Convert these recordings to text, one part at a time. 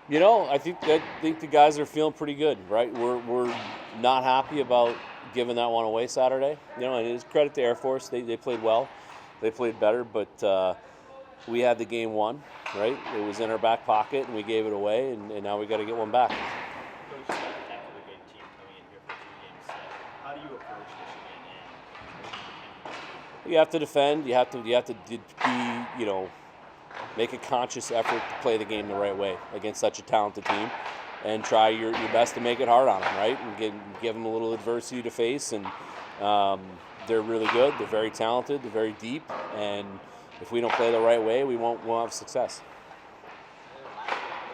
I think the guys are feeling pretty good, right? We're not happy about giving that one away Saturday. And it's credit to Air Force. They played well. They played better, but we had the game won, right? It was in our back pocket, and we gave it away, and now we got to get one back. Coach, you have a heck of a good team coming in here for 2 games set. How do you approach Michigan and You have to defend. You have to be, make a conscious effort to play the game the right way against such a talented team, and try your best to make it hard on them, right? And give them a little adversity to face. And they're really good. They're very talented. They're very deep. And if we don't play the right way, we won't have success.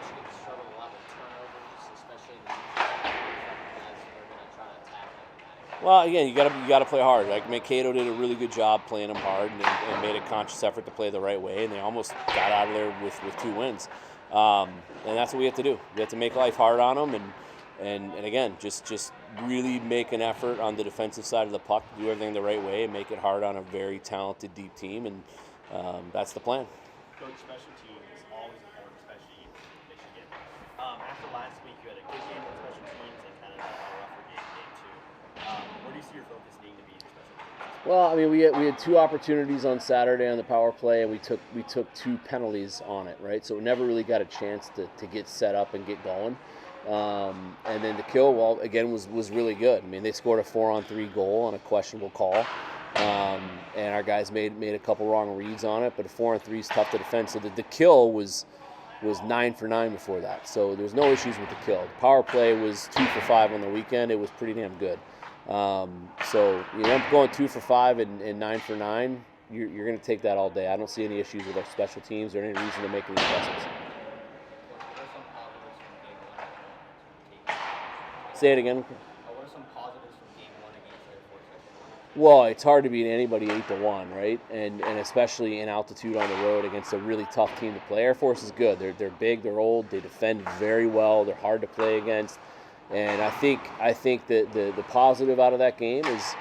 Michigan struggled a lot with turnovers, especially in the guys who are going to try to attack them. Well, again, you gotta play hard. Like Mankato did a really good job playing them hard, and made a conscious effort to play the right way, and they almost got out of there with 2 wins. And that's what we have to do. We have to make life hard on them, and again, just really make an effort on the defensive side of the puck, do everything the right way, and make it hard on a very talented, deep team, and that's the plan. Coach, special teams is always important, especially in Michigan. After last week, you had a good game on special teams and kind of a rougher game two. Where do you see your focus needing to be in special teams? Well, I mean, we had 2 opportunities on Saturday on the power play, and we took 2 penalties on it, right? So it never really got a chance to get set up and get going. And then the kill, well, again, was really good. I mean, they scored a 4-on-3 goal on a questionable call, and our guys made a couple wrong reads on it. But a 4-on-3 is tough to defend. So the kill was 9 for 9 before that. So there's no issues with the kill. The power play was 2 for 5 on the weekend. It was pretty damn good. So going 2 for 5 and 9 for 9, you're going to take that all day. I don't see any issues with our special teams or any reason to make any adjustments. Say it again. What are some positives from game one against Air Force? Well, it's hard to beat anybody 8-1, right? And especially in altitude on the road against a really tough team to play. Air Force is good. They're big. They're old. They defend very well. They're hard to play against. And I think that the positive out of that game is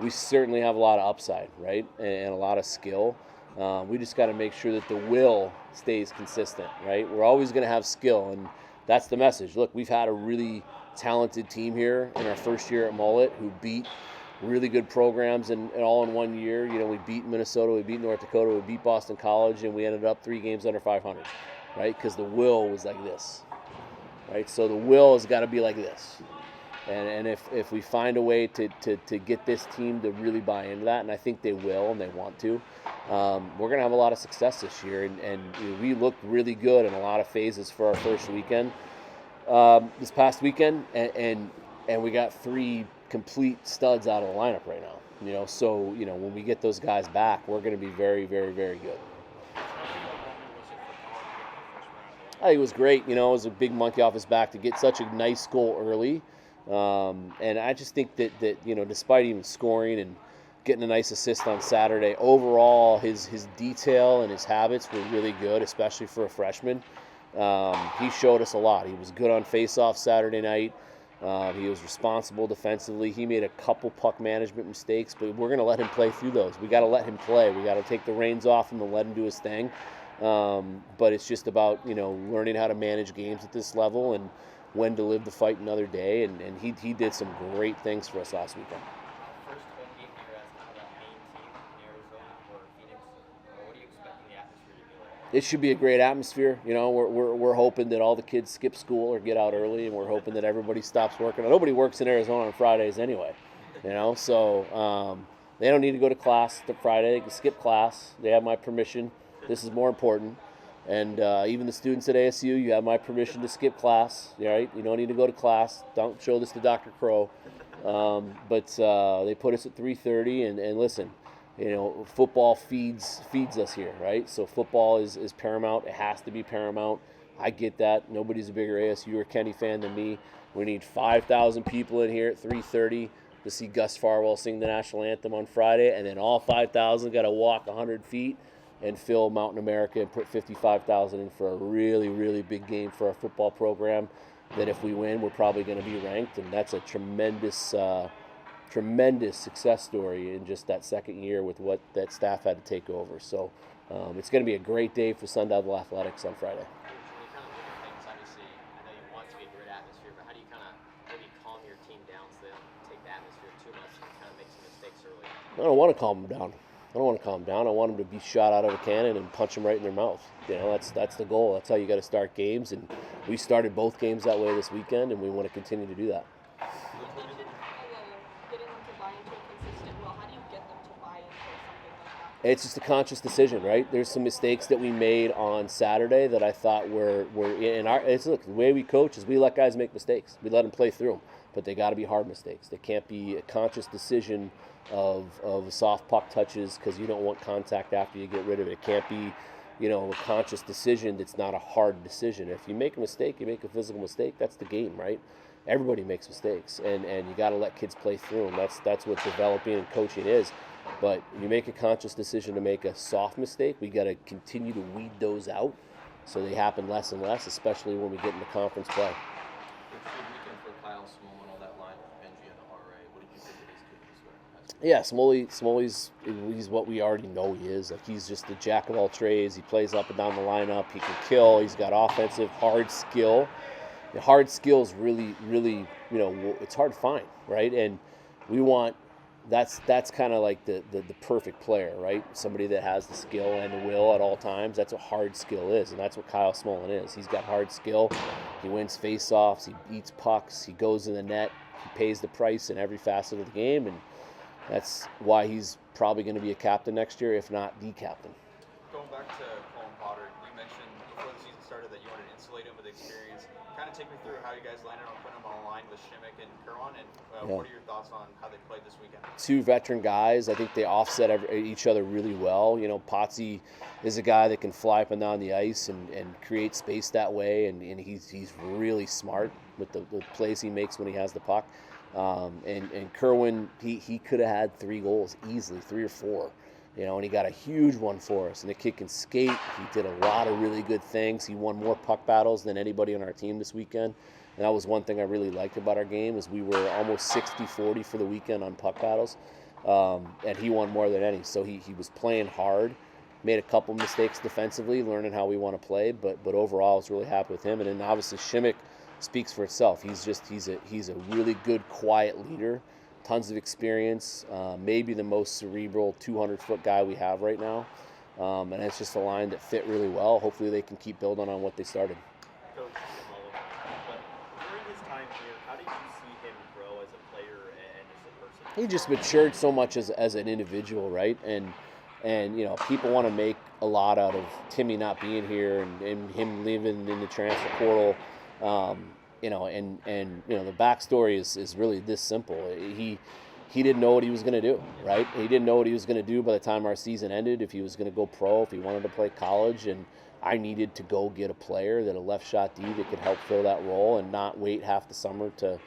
we certainly have a lot of upside, right, and a lot of skill. We just got to make sure that the will stays consistent, right? We're always going to have skill, and that's the message. Look, we've had a really talented team here in our first year at Mullet who beat really good programs and all in 1 year. We beat Minnesota, we beat North Dakota, we beat Boston College, and we ended up 3 games under 500, right? Because the will was like this, right? So the will has got to be like this. And if we find a way to get this team to really buy into that, and I think they will and they want to, we're going to have a lot of success this year. And we looked really good in a lot of phases for our first weekend. This past weekend, and we got 3 complete studs out of the lineup right now. So when we get those guys back, we're going to be very, very, very good. I think it was great. It was a big monkey off his back to get such a nice goal early, and I just think that despite even scoring and getting a nice assist on Saturday, overall his detail and his habits were really good, especially for a freshman. He showed us a lot. He was good on face-off Saturday night. He was responsible defensively. He made a couple puck management mistakes, but we're going to let him play through those. We got to let him play. We got to take the reins off him and let him do his thing. But it's just about learning how to manage games at this level and when to live the fight another day. And he did some great things for us last weekend. First home game here as kind of that main team in Arizona or Phoenix. What are you expecting the atmosphere to be like? It should be a great atmosphere. We're hoping that all the kids skip school or get out early, and we're hoping that everybody stops working. Nobody works in Arizona on Fridays anyway, so they don't need to go to class the Friday. They can skip class. They have my permission. This is more important. And even the students at ASU, you have my permission to skip class. Right? You don't need to go to class. Don't show this to Dr. Crow. But they put us at 3:30, and listen. Football feeds us here, right? So football is paramount. It has to be paramount. I get that. Nobody's a bigger ASU or Kenny fan than me. We need 5,000 people in here at 3:30 to see Gus Farwell sing the national anthem on Friday, and then all 5,000 got to walk 100 feet and fill Mountain America and put 55,000 in for a really, really big game for our football program that if we win, we're probably going to be ranked, and that's a tremendous success story in just that second year with what that staff had to take over. So it's going to be a great day for Sun Devil Athletics on Friday. When you kind of look at things, obviously, atmosphere too much and kind of make some mistakes early? I don't want to calm them down. I don't want to calm them down. I want them to be shot out of a cannon and punch them right in their mouth. That's the goal. That's how you got to start games, and we started both games that way this weekend, and we want to continue to do that. You mentioned getting them to buy into a consistent will. How do you get them to buy into something like that? It's just a conscious decision, right? There's some mistakes that we made on Saturday that I thought were in our. Look, the way we coach is we let guys make mistakes. We let them play through them, but they got to be hard mistakes. They can't be a conscious decision of soft puck touches because you don't want contact after you get rid of it. It can't be, a conscious decision that's not a hard decision. If you make a mistake, you make a physical mistake. That's the game, right? Everybody makes mistakes, and you got to let kids play through them. That's what developing and coaching is. But you make a conscious decision to make a soft mistake, we got to continue to weed those out so they happen less and less, especially when we get into conference play. It's a good weekend for Kyle Small and all that line with Benji and RA. What did you think of his good this week? Yeah, Smoley's he's what we already know he is. Like, he's just a jack of all trades. He plays up and down the lineup. He can kill. He's got offensive hard skill. The hard skill is really, it's hard to find, right? And we want that's kind of like the perfect player, right? Somebody that has the skill and the will at all times. That's what hard skill is, and that's what Kyle Smolin is. He's got hard skill. He wins face-offs. He eats pucks. He goes in the net. He pays the price in every facet of the game, and that's why he's probably going to be a captain next year, if not the captain. Going back to Colin Potter, you mentioned before the season started that you wanted to insulate him with experience. Kind of take me through how you guys landed on putting him on a line with Shimmick and Kerwin, and what are your thoughts on how they played this weekend? Two veteran guys. I think they offset each other really well. Potsy is a guy that can fly up and down the ice and create space that way, and he's really smart with the plays he makes when he has the puck. And Kerwin, he could have had 3 goals easily, 3 or 4. And he got a huge one for us. And the kid can skate. He did a lot of really good things. He won more puck battles than anybody on our team this weekend. And that was one thing I really liked about our game is we were almost 60-40 for the weekend on puck battles. And he won more than any. So he was playing hard, made a couple mistakes defensively, learning how we want to play. But overall, I was really happy with him. And then obviously Shimmick speaks for itself. He's a really good, quiet leader. Tons of experience, maybe the most cerebral 200-foot guy we have right now. And it's just a line that fit really well. Hopefully they can keep building on what they started. Coach, but during his time here, how did you see him grow as a player and as a person? He just matured so much as an individual, right? And people want to make a lot out of Timmy not being here and him leaving in the transfer portal. The backstory is really this simple. He didn't know what he was going to do, right? He didn't know what he was going to do by the time our season ended, if he was going to go pro, if he wanted to play college, and I needed to go get a player that a left shot D that could help fill that role and not wait half the summer to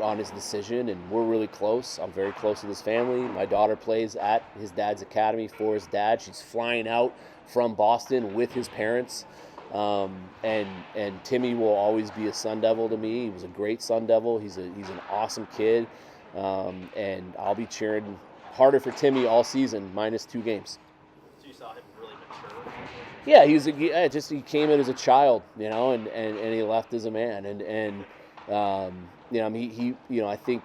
on his decision. And we're really close. I'm very close with his family. My daughter plays at his dad's academy for his dad. She's flying out from Boston with his parents. And Timmy will always be a Sun Devil to me. He was a great Sun Devil. He's an awesome kid. And I'll be cheering harder for Timmy all season, minus 2 games. So you saw him really mature? Yeah, he came in as a child, and he left as a man. I think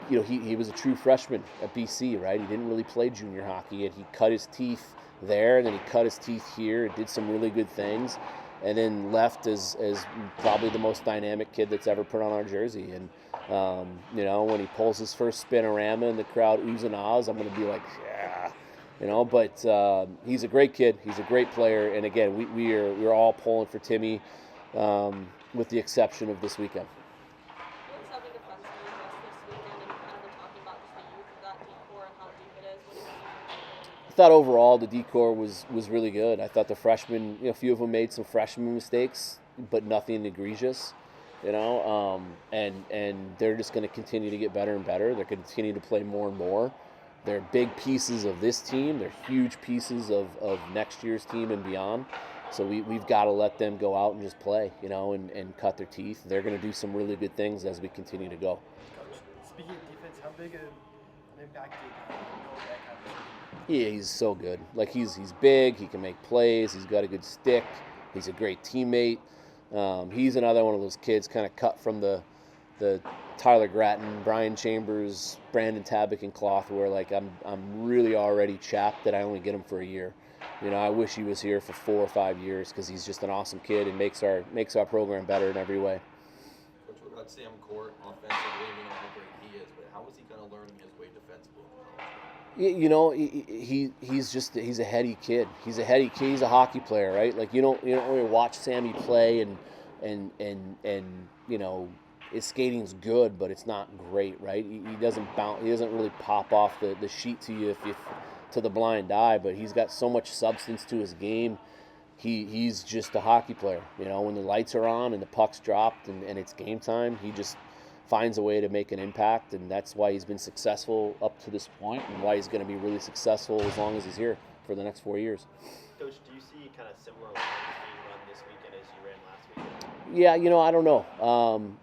he was a true freshman at BC, right? He didn't really play junior hockey, and he cut his teeth there, and then he cut his teeth here, did some really good things, and then left as probably the most dynamic kid that's ever put on our jersey. And when he pulls his first spinorama and the crowd oohs and ahs, I'm going to be like, yeah, But he's a great kid. He's a great player, and again, we're all pulling for Timmy, with the exception of this weekend. What's having a friends doing this weekend and kind of talking about just the youth of that decor and how deep it is? What do you think? I thought overall the decor was really good. I thought the freshmen, a few of them made some freshman mistakes, but nothing egregious, and they're just going to continue to get better and better. They're going to continue to play more and more. They're big pieces of this team. They're huge pieces of next year's team and beyond. So we've got to let them go out and just play, and cut their teeth. They're going to do some really good things as we continue to go. Coach, speaking of defense, how big an impact did Novak have? Yeah, he's so good. Like, he's big. He can make plays. He's got a good stick. He's a great teammate. He's another one of those kids kind of cut from the the Tyler Gratton, Brian Chambers, Brandon Tabak, and Cloth, where like I'm really already chapped that I only get him for a year. I wish he was here for 4 or 5 years because he's just an awesome kid and makes our program better in every way. Coach, let's say on court, offensively, we know how great he is, but how is he kind of learning his way defensively? He's a heady kid. He's a heady kid. He's a hockey player, right? Like you don't really watch Sammy play and his skating's good, but it's not great, right? He doesn't bounce. He doesn't really pop off the sheet to you if to the blind eye, but he's got so much substance to his game. He's just a hockey player. When the lights are on and the puck's dropped and it's game time, he just finds a way to make an impact, and that's why he's been successful up to this point and why he's going to be really successful as long as he's here for the next 4 years. Coach, do you see kind of similar lines being run this weekend as you ran last weekend? Yeah, I don't know.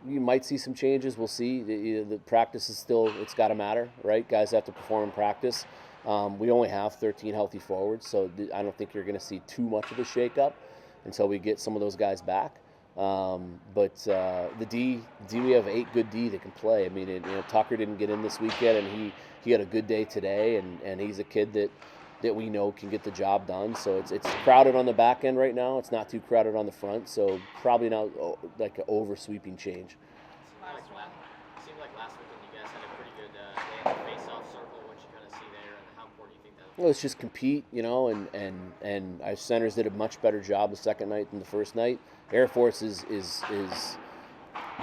You might see some changes. We'll see. The practice is still, it's got to matter, right? Guys have to perform in practice. We only have 13 healthy forwards, so I don't think you're going to see too much of a shakeup until we get some of those guys back. But the D, we have 8 good D that can play. I mean, Tucker didn't get in this weekend, and he had a good day today, and he's a kid that we know can get the job done. So it's crowded on the back end right now. It's not too crowded on the front, so probably not like an over-sweeping change. It seemed like last weekend you guys had a pretty good day at the face-off circle. What you kind of see there, and how important do you think that is? Well, let's just compete, and our centers did a much better job the second night than the first night. Air Force is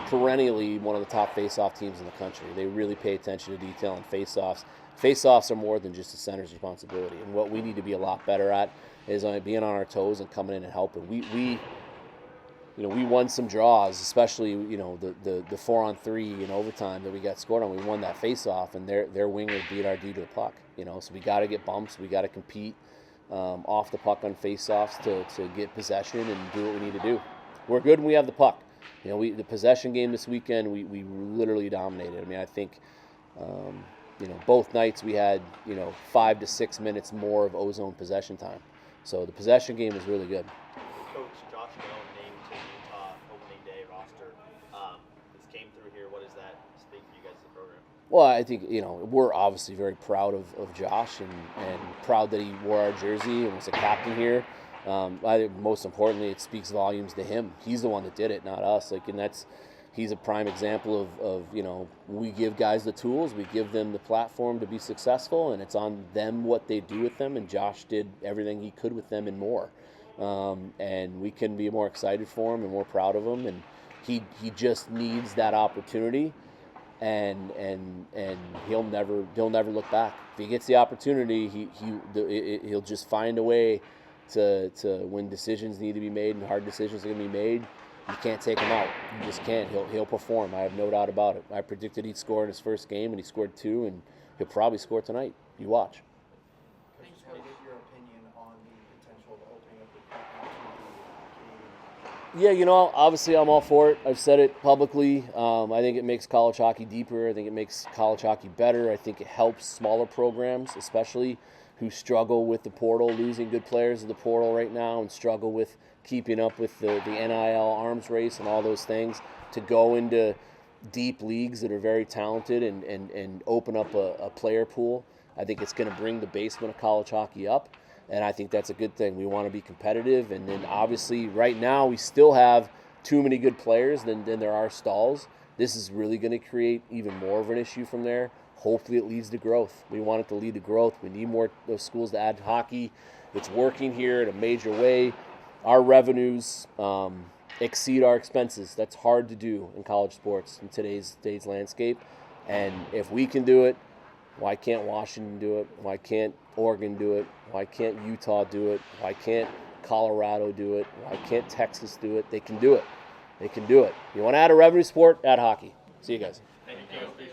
perennially one of the top face-off teams in the country. They really pay attention to detail on face-offs. Face-offs are more than just the center's responsibility, and what we need to be a lot better at is being on our toes and coming in and helping. We won some draws, especially the 4-on-3 in overtime that we got scored on. We won that face-off, and their winger beat our D to the puck. So we got to get bumps. We got to compete off the puck on face-offs to get possession and do what we need to do. We're good when we have the puck. The possession game this weekend, we literally dominated. I mean, I think, both nights we had, 5 to 6 minutes more of ozone possession time. So the possession game was really good. Coach Josh Bell named to Utah opening day roster. This came through here. What does that speak for you guys as a program? Well, I think, we're obviously very proud of Josh and proud that he wore our jersey and was a captain here. I think most importantly, it speaks volumes to him. He's the one that did it, not us. He's a prime example of we give guys the tools, we give them the platform to be successful, and it's on them what they do with them, and Josh did everything he could with them and more. And we couldn't be more excited for him and more proud of him, and he just needs that opportunity. And he'll never look back. If he gets the opportunity, he'll just find a way to when decisions need to be made and hard decisions are going to be made. You can't take him out. You just can't. He'll perform. I have no doubt about it. I predicted he'd score in his first game, and he scored 2, and he'll probably score tonight. You watch. I just want to get your opinion on the potential of opening up the Canadian. Yeah, obviously I'm all for it. I've said it publicly. I think it makes college hockey deeper. I think it makes college hockey better. I think it helps smaller programs, especially who struggle with the portal, losing good players in the portal right now, and struggle with keeping up with the NIL arms race and all those things, to go into deep leagues that are very talented and open up a player pool. I think it's going to bring the basement of college hockey up. And I think that's a good thing. We want to be competitive. And then obviously right now we still have too many good players than there are stalls. This is really going to create even more of an issue from there. Hopefully it leads to growth. We want it to lead to growth. We need more those schools to add hockey. It's working here in a major way. Our revenues exceed our expenses. That's hard to do in college sports in today's landscape. And if we can do it, why can't Washington do it? Why can't Oregon do it? Why can't Utah do it? Why can't Colorado do it? Why can't Texas do it? They can do it. They can do it. You want to add a revenue sport? Add hockey. See you guys. Thank you.